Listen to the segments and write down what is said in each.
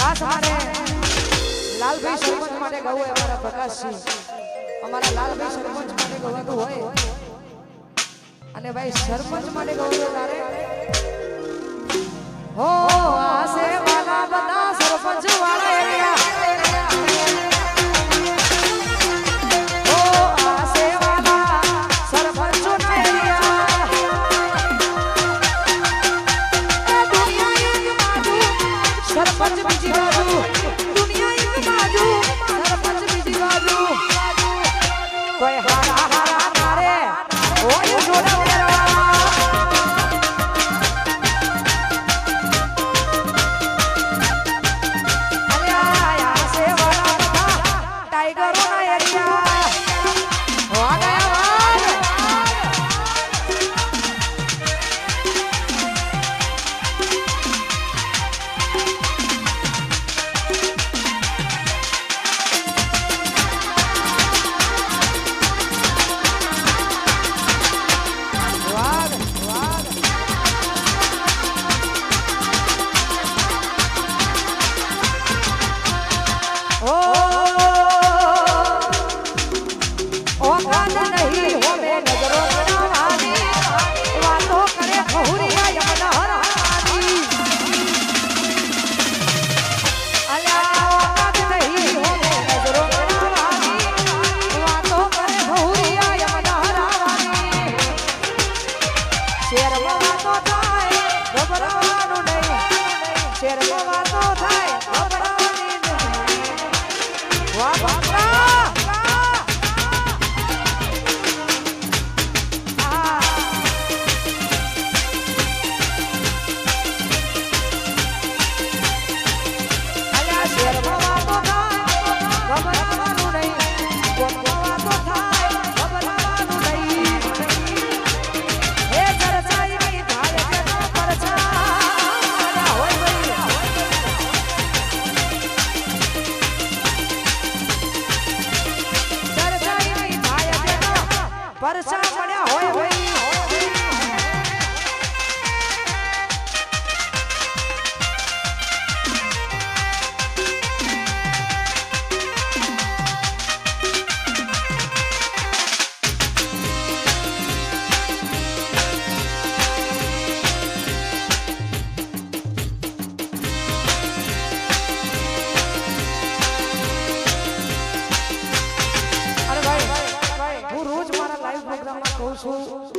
ખાસ મારે લાલભાઈ સરપંચ માટે ગાવું અમારા પ્રકાશસિંહ અમારા લાલભાઈ સરપંચ માટે ગાવાનું હોય અને ભાઈ સરપંચ માટે ગાવું તારે હો આસે વાલા બધા સરપંચ વાળા એરિયા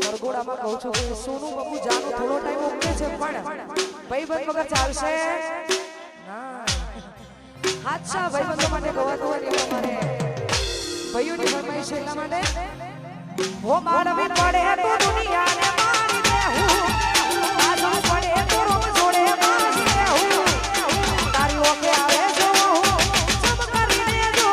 વરગોડામાં કહું છું કે સોનુ બાપુ જાનો થોડો ટાઈમ ઓકે છે પણ ભાઈબંધ વગર ચાલશે ના હાચા ભાઈબંધો માટે ગવાતું હોય એટલે મારે ભાઈઓની ફરમાઈશ છે એટલા માટે હો માનવી પડે તો દુનિયાને મારી દે હું આજો પડે તો રોમ જોડે મારી દે હું તારી ઓકે આવે જો હું સબ કરીને જો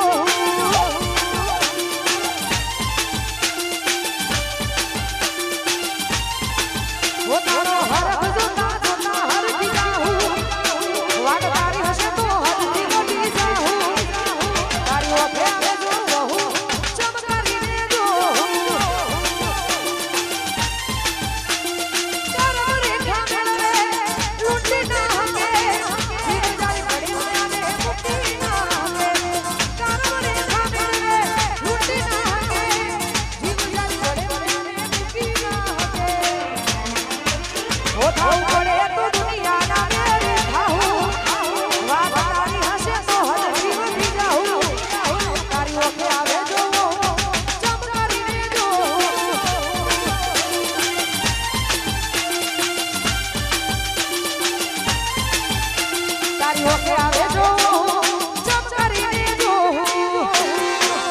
वो तारो हर जोता जोता हर दिया हूँ वाट तारी हसे तो हर दिनो दीजा हूँ तारी वो प्यारे जो हूँ चमकारी ने जो तारा रेखा मिलवे लूटी ना हके जीव जारी बड़ी जाने मुक्ति ना हके तारा रेखा मिलवे लूटी ना हके जीव जारी बड़ी जाने मुक्ति ना हके वो थाऊ पड़े तो दुनिया ना मेरे थाऊ वाह तारी हसे तो हर जीव भी जाऊ तारी ओके आवे जो चमकारी ने जो तारी ओके आवे